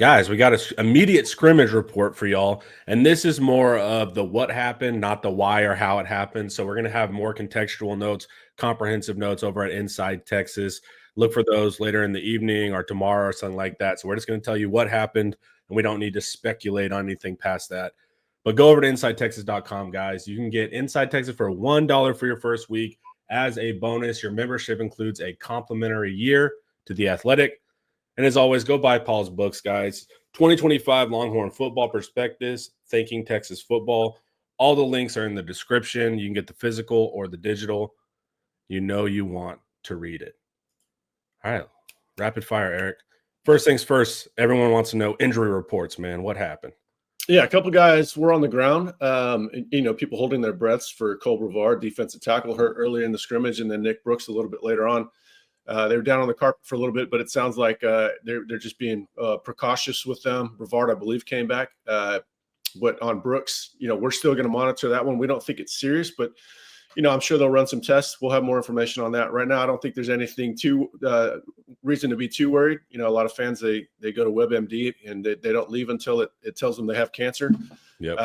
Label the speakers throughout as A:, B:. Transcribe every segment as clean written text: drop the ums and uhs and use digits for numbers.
A: Guys, we got an immediate scrimmage report for y'all. And this is more of the what happened, not the why or how it happened. So we're going to have more contextual notes, comprehensive notes over at Inside Texas. Look for those later in the evening or tomorrow or something like that. So we're just going to tell you what happened, and we don't need to speculate on anything past that. But go over to InsideTexas.com, guys. You can get Inside Texas for $1 for your first week. As a bonus, your membership includes a complimentary year to The Athletic. And as always, go buy Paul's books, guys. 2025 Longhorn Football Prospectus, Thinking Texas Football. All the links are in the description. You can get the physical or the digital. You know you want to read it. All right, rapid fire, Eric. First things first, everyone wants to know injury reports, man. What happened?
B: Yeah, a couple guys were on the ground. People holding their breaths for Cole Brevard, defensive tackle, hurt earlier in the scrimmage, and then Nick Brooks a little bit later on. They were down on the carpet for a little bit, but it sounds like they're just being precautious with them. Brevard, I believe, came back. But on Brooks, we're still going to monitor that one. We don't think it's serious, but I'm sure they'll run some tests. We'll have more information on that. Right now, I don't think there's anything reason to be too worried. A lot of fans, they go to WebMD and they don't leave until it tells them they have cancer.
A: Yep.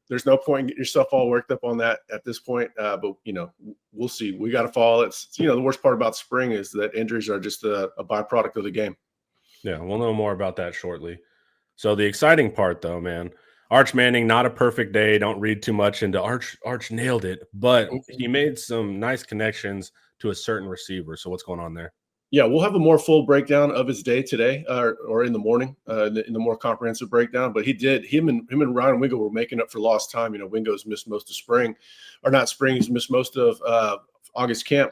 B: There's no point in getting yourself all worked up on that at this point. But we'll see. We got to follow. It's the worst part about spring is that injuries are just a byproduct of the game.
A: Yeah, we'll know more about that shortly. So the exciting part, though, man, Arch Manning, not a perfect day. Don't read too much into Arch. Arch nailed it, but he made some nice connections to a certain receiver. So what's going on there?
B: Yeah, we'll have a more full breakdown of his day today, or in the morning, in the more comprehensive breakdown. But him and Ryan Wingo were making up for lost time. Wingo's missed most of spring, or not spring. He's missed most of August camp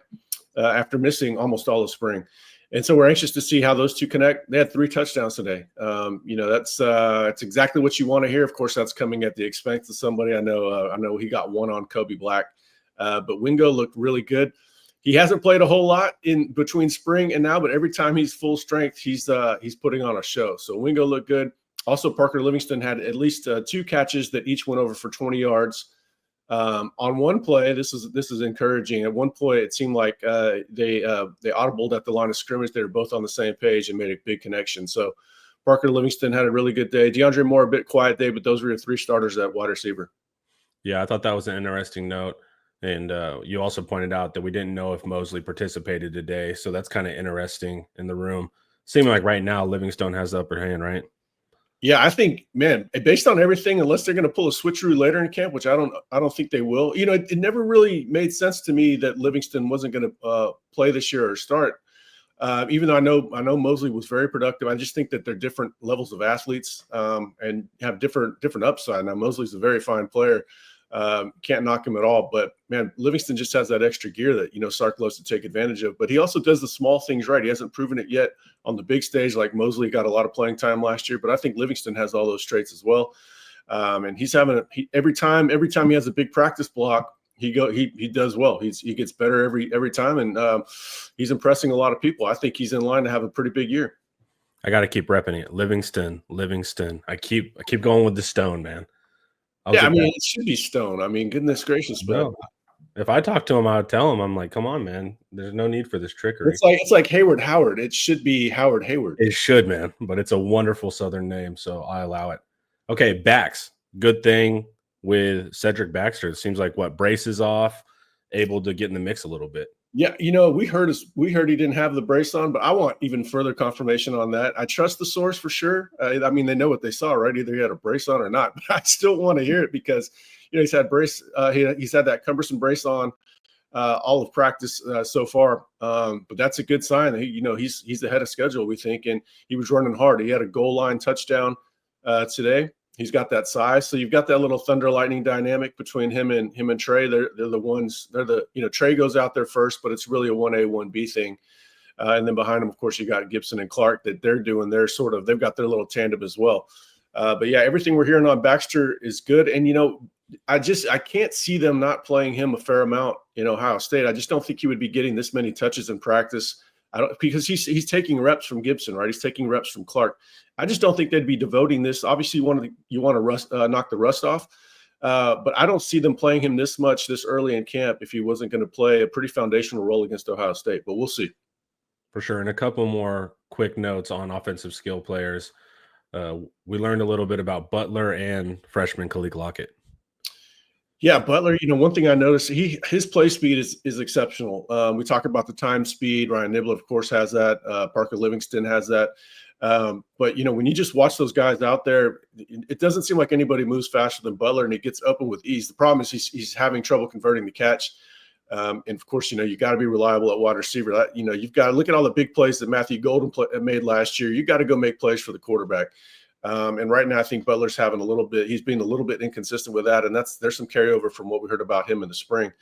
B: after missing almost all of spring. And so we're anxious to see how those two connect. They had 3 touchdowns today. That's exactly what you want to hear. Of course, that's coming at the expense of somebody. I know he got one on Kobe Black, but Wingo looked really good. He hasn't played a whole lot in between spring and now, but every time he's full strength, he's putting on a show. So Wingo looked good. Also, Parker Livingston had at least 2 catches that each went over for 20 yards. On one play, this is encouraging. At one play, it seemed like they audibled at the line of scrimmage. They were both on the same page and made a big connection. So Parker Livingston had a really good day. DeAndre Moore, a bit quiet day, but those were your 3 starters at wide receiver.
A: Yeah, I thought that was an interesting note. And you also pointed out that we didn't know if Mosley participated today. So that's kind of interesting in the room. Seeming like right now Livingstone has the upper hand, right?
B: Yeah, I think, man, based on everything, unless they're going to pull a switcheroo later in camp, which I don't think they will. It never really made sense to me that Livingston wasn't going to play this year or start. Even though I know Mosley was very productive, I just think that they're different levels of athletes and have different upside. Now Mosley's a very fine player. Can't knock him at all, but man, Livingston just has that extra gear that Sark loves to take advantage of. But he also does the small things right. He hasn't proven it yet on the big stage. Like Mosley got a lot of playing time last year, but I think Livingston has all those traits as well. And he's having every time he has a big practice block, he does well. He gets better every time, and he's impressing a lot of people. I think he's in line to have a pretty big year.
A: I got to keep repping it. Livingston. I keep going with the stone, man.
B: It should be Stone. Goodness gracious, but
A: no. If I talk to him, I would tell him, I'm like, come on, man. There's no need for this trickery.
B: It's like Hayward Howard. It should be Howard Hayward.
A: It should, man. But it's a wonderful Southern name, so I allow it. Okay, backs. Good thing with Cedric Baxter. It seems like braces off, able to get in the mix a little bit.
B: Yeah, we heard he didn't have the brace on, but I want even further confirmation on that. I trust the source for sure. They know what they saw, right? Either he had a brace on or not. But I still want to hear it because he's had brace. He's had that cumbersome brace on all of practice so far. But that's a good sign. He's ahead of schedule, we think, and he was running hard. He had a goal line touchdown today. He's got that size. So you've got that little thunder lightning dynamic between him and Trey. They're the ones, Trey goes out there first, but it's really a 1A, 1B thing. And then behind him, of course, you got Gibson and Clark that they're doing they've got their little tandem as well. But yeah, everything we're hearing on Baxter is good. And, I can't see them not playing him a fair amount in Ohio State. I just don't think he would be getting this many touches in practice. Because he's taking reps from Gibson, right? He's taking reps from Clark. I just don't think they'd be devoting this. Obviously, you want to knock the rust off, but I don't see them playing him this much this early in camp if he wasn't going to play a pretty foundational role against Ohio State. But we'll see.
A: For sure. And a couple more quick notes on offensive skill players. We learned a little bit about Butler and freshman Khalil Lockett.
B: Yeah, Butler, one thing I noticed, his play speed is exceptional. We talk about the time speed. Ryan Nibbler, of course, has that. Parker Livingston has that. But when you just watch those guys out there, it doesn't seem like anybody moves faster than Butler, and he gets open with ease. The problem is he's having trouble converting the catch. And of course, you got to be reliable at wide receiver. You've got to look at all the big plays that Matthew Golden made last year. You got to go make plays for the quarterback. And right now, I think Butler's he's being a little bit inconsistent with that. And there's some carryover from what we heard about him in the spring.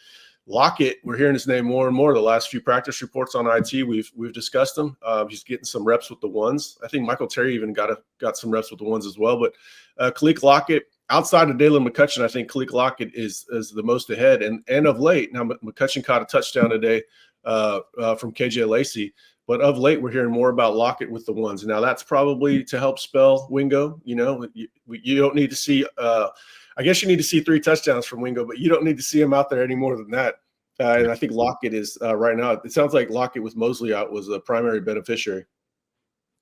B: Lockett, we're hearing his name more and more. The last few practice reports on IT, we've discussed him. He's getting some reps with the ones. I think Michael Terry even got some reps with the ones as well. But Khalil Lockett, outside of Dalen McCutcheon, I think Khalil Lockett is the most ahead. And of late, now McCutcheon caught a touchdown today from KJ Lacey. But of late, we're hearing more about Lockett with the ones. Now, that's probably to help spell Wingo. You don't need to see I guess you need to see 3 touchdowns from Wingo, but you don't need to see him out there any more than that. And I think Lockett is right now. It sounds like Lockett with Mosley out was a primary beneficiary.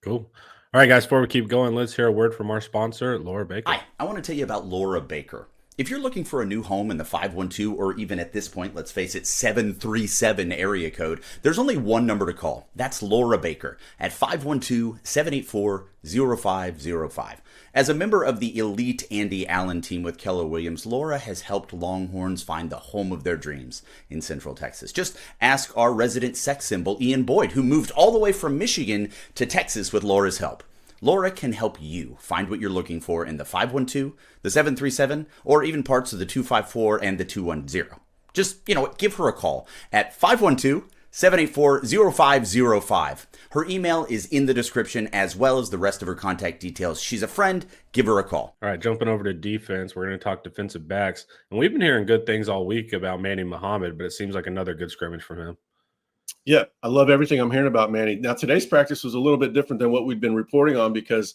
A: Cool. All right, guys, before we keep going, let's hear a word from our sponsor, Laura Baker.
C: Hi, I want to tell you about Laura Baker. If you're looking for a new home in the 512 or even at this point, let's face it, 737 area code, there's only one number to call. That's Laura Baker at 512-784-0505. As a member of the elite Andy Allen team with Keller Williams, Laura has helped Longhorns find the home of their dreams in Central Texas. Just ask our resident sex symbol, Ian Boyd, who moved all the way from Michigan to Texas with Laura's help. Laura can help you find what you're looking for in the 512, the 737, or even parts of the 254 and the 210. Just, give her a call at 512-784-0505. Her email is in the description as well as the rest of her contact details. She's a friend. Give her a call.
A: All right, jumping over to defense, we're going to talk defensive backs. And we've been hearing good things all week about Manny Muhammad, but it seems like another good scrimmage from him.
B: Yeah, I love everything I'm hearing about Manny. Now, today's practice was a little bit different than what we'd been reporting on because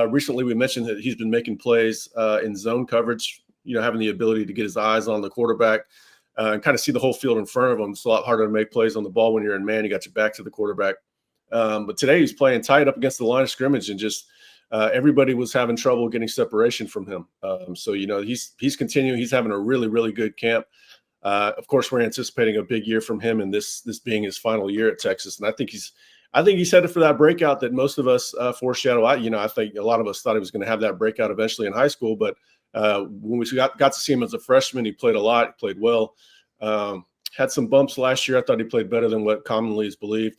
B: recently we mentioned that he's been making plays in zone coverage, having the ability to get his eyes on the quarterback and kind of see the whole field in front of him. It's a lot harder to make plays on the ball when you're in man. You got your back to the quarterback. But today he's playing tight up against the line of scrimmage and just everybody was having trouble getting separation from him. So he's continuing. He's having a really, really good camp. Of course, we're anticipating a big year from him, and this being his final year at Texas. And I think he's headed for that breakout that most of us foreshadow. I think a lot of us thought he was going to have that breakout eventually in high school, but when we got to see him as a freshman, he played a lot, he played well. Had some bumps last year. I thought he played better than what commonly is believed.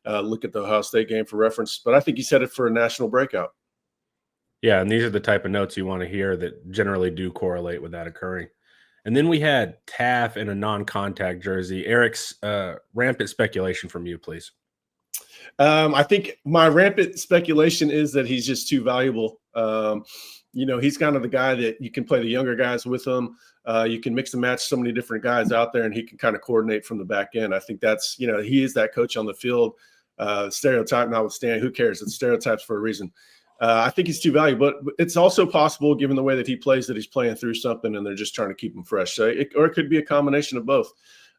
B: Look at the Ohio State game for reference, but I think he's headed for a national breakout.
A: Yeah, and these are the type of notes you want to hear that generally do correlate with that occurring. And then we had Taff in a non-contact jersey. Eric's rampant speculation from you, please.
B: I think my rampant speculation is that he's just too valuable. He's kind of the guy that you can play the younger guys with him. You can mix and match so many different guys out there, and he can kind of coordinate from the back end. I think that's, he is that coach on the field. Stereotype notwithstanding, who cares? It's stereotypes for a reason. I think he's too valuable, but it's also possible, given the way that he plays, that he's playing through something and they're just trying to keep him fresh. So it could be a combination of both.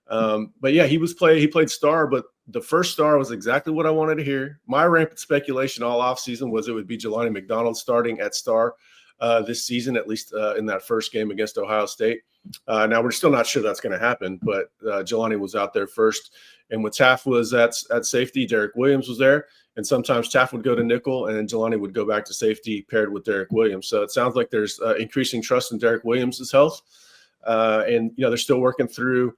B: But yeah, he played star, but the first star was exactly what I wanted to hear. My rampant speculation all offseason was it would be Jelani McDonald starting at star this season, at least in that first game against Ohio State. Now we're still not sure that's going to happen, but Jelani was out there first. And when Taff was at safety, Derek Williams was there. And sometimes Taff would go to nickel and Jelani would go back to safety paired with Derek Williams. So it sounds like there's increasing trust in Derek Williams' health. And they're still working through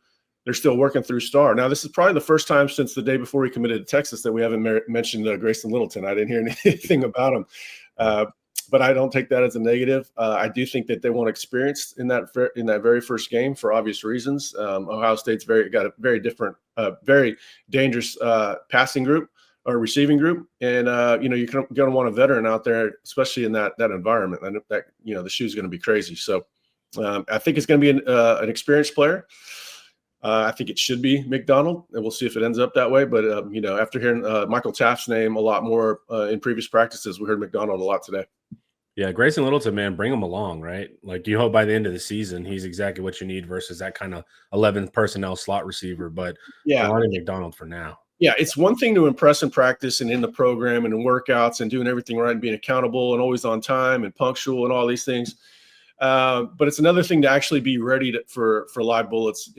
B: star. Now, this is probably the first time since the day before he committed to Texas that we haven't mentioned Grayson Littleton. I didn't hear anything about him. But I don't take that as a negative. I do think that they want experience in that very first game for obvious reasons. Ohio State's got a very different, very dangerous passing group or receiving group, and you're going to want a veteran out there, especially in that environment. And that the shoe's going to be crazy. So I think it's going to be an experienced player. I think it should be McDonald, and we'll see if it ends up that way. But after hearing Michael Taft's name a lot more in previous practices, we heard McDonald a lot today.
A: Yeah, Grayson Littleton, man, bring him along, right? Like you hope by the end of the season he's exactly what you need versus that kind of 11 personnel slot receiver. But yeah, Jelani McDonald for now.
B: Yeah, it's one thing to impress in practice and in the program and in workouts and doing everything right and being accountable and always on time and punctual and all these things. But it's another thing to actually be ready for live bullets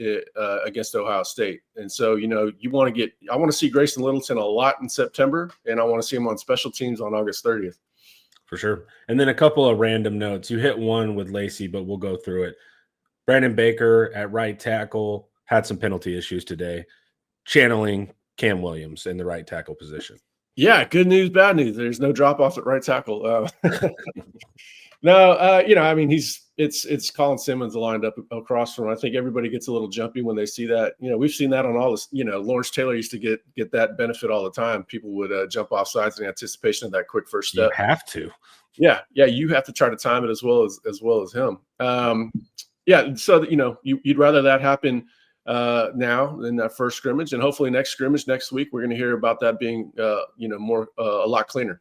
B: against Ohio State. And so, I want to see Grayson Littleton a lot in September, and I want to see him on special teams on August 30th.
A: For sure. And then a couple of random notes. You hit one with Lacey, but we'll go through it. Brandon Baker at right tackle had some penalty issues today, channeling Cam Williams in the right tackle position.
B: Yeah, good news, bad news. There's no drop off at right tackle. No, I mean, it's Colin Simmons lined up across from him. I think everybody gets a little jumpy when they see that. We've seen that on all this. Lawrence Taylor used to get that benefit all the time. People would jump off sides in anticipation of that quick first step.
A: You have to.
B: Yeah, you have to try to time it as well as him. So you'd rather that happen now than that first scrimmage, and hopefully next scrimmage next week we're going to hear about that being more a lot cleaner.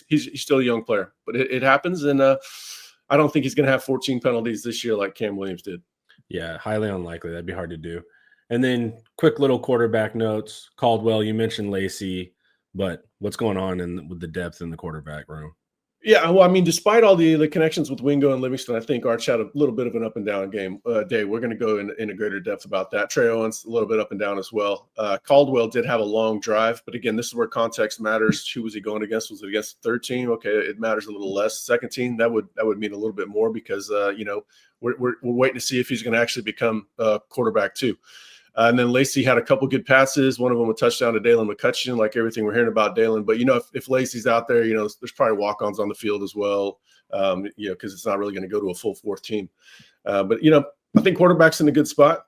B: He's still a young player, but it happens, and I don't think he's going to have 14 penalties this year like Cam Williams did.
A: Yeah, highly unlikely. That'd be hard to do. And then quick little quarterback notes. Caldwell, you mentioned Lacey, but what's going on with the depth in the quarterback room?
B: Yeah, well, I mean, despite all the connections with Wingo and Livingston, I think Arch had a little bit of an up and down day. We're going to go in a greater depth about that. Trey Owens, a little bit up and down as well. Caldwell did have a long drive, but again, this is where context matters. Who was he going against? Was it against the third team? Okay, it matters a little less. Second team, that would mean a little bit more because we're waiting to see if he's going to actually become quarterback too. And then Lacey had a couple good passes. One of them a touchdown to Dalen McCutcheon, like everything we're hearing about Dalen. But, if Lacey's out there, there's probably walk-ons on the field as well, because it's not really going to go to a full fourth team. But I think quarterback's in a good spot.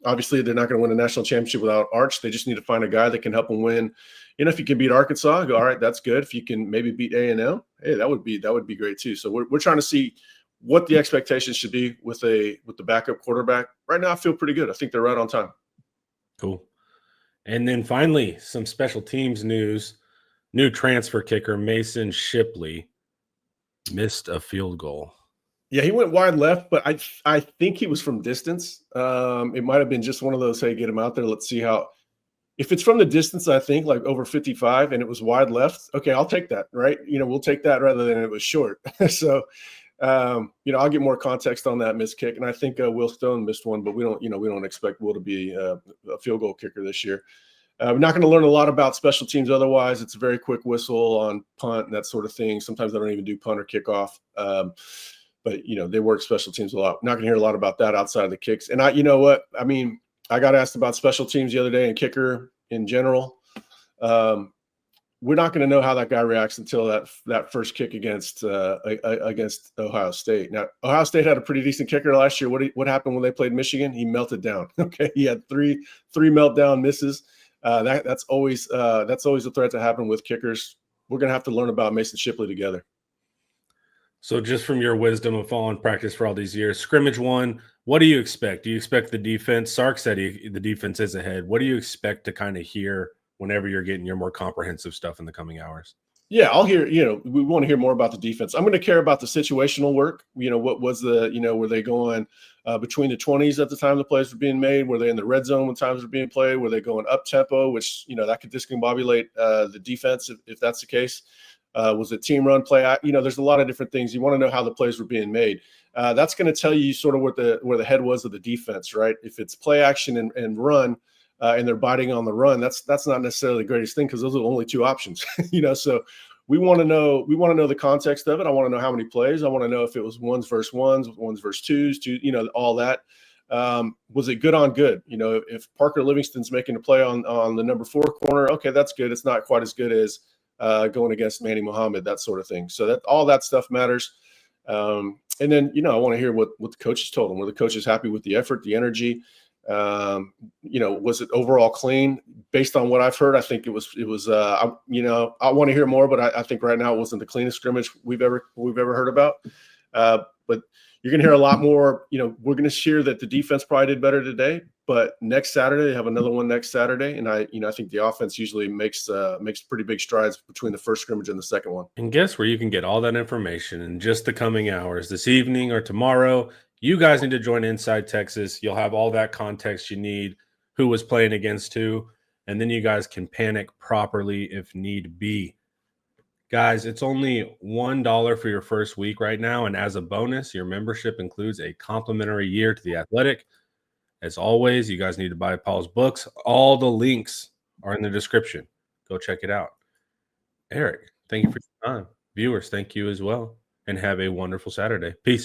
B: Obviously, they're not going to win a national championship without Arch. They just need to find a guy that can help them win. If you can beat Arkansas, go, all right, that's good. If you can maybe beat A&M, hey, that would be great too. So we're trying to see what the expectations should be with the backup quarterback. Right now, I feel pretty good. I think they're right on time.
A: Cool. And then finally, some special teams news. New transfer kicker Mason Shipley missed a field goal.
B: Yeah, he went wide left, but I think he was from distance. It might have been just one of those, hey, get him out there. Let's see how – if it's from the distance, I think, like over 55, and it was wide left, okay, I'll take that, right? We'll take that rather than it was short. So – I'll get more context on that missed kick, and I think Will Stone missed one, but we don't expect Will to be a field goal kicker this year. We're not going to learn a lot about special teams otherwise. It's a very quick whistle on punt and that sort of thing. Sometimes they don't even do punt or kickoff, but they work special teams a lot. Not going to hear a lot about that outside of the kicks. And I got asked about special teams the other day and kicker in general. We're not going to know how that guy reacts until that first kick against Ohio State. Now, Ohio State had a pretty decent kicker last year. What happened when they played Michigan? He melted down. Okay, he had three meltdown misses. That's always a threat to happen with kickers. We're going to have to learn about Mason Shipley together.
A: So, just from your wisdom of following practice for all these years, scrimmage one, what do you expect? Do you expect the defense? Sark said the defense is ahead. What do you expect to kind of hear whenever you're getting your more comprehensive stuff in the coming hours?
B: Yeah, I'll hear, we want to hear more about the defense. I'm going to care about the situational work. What was were they going between the 20s at the time the plays were being made? Were they in the red zone when times were being played? Were they going up tempo, which, that could discombobulate the defense if that's the case? Was it team run play? There's a lot of different things. You want to know how the plays were being made. That's going to tell you sort of where the head was of the defense, right? If it's play action and run, and they're biting on the run, that's not necessarily the greatest thing because those are the only two options. So we want to know the context of it. I want to know how many plays. I want to know if it was ones versus twos, all that. Was it good on good? If Parker Livingston's making a play on the number 4 corner, okay, that's good. It's not quite as good as going against Manny Muhammad, that sort of thing. So that all that stuff matters. And then, I want to hear what the coaches told them. Were the coaches happy with the effort, the energy? Was it overall clean? Based on what I've heard, I think it was. I want to hear more, but I think right now it wasn't the cleanest scrimmage we've ever heard about. But you're going to hear a lot more. We're going to hear that the defense probably did better today, but next Saturday they have another one next Saturday, and I think the offense usually makes pretty big strides between the first scrimmage and the second one.
A: And guess where you can get all that information in just the coming hours, this evening or tomorrow. You guys need to join Inside Texas. You'll have all that context you need, who was playing against who. and then you guys can panic properly if need be. Guys, it's only $1 for your first week right now, and as a bonus, your membership includes a complimentary year to The Athletic. As always, you guys need to buy Paul's books. All the links are in the description. Go check it out. Eric, thank you for your time. Viewers, thank you as well, and have a wonderful Saturday. Peace.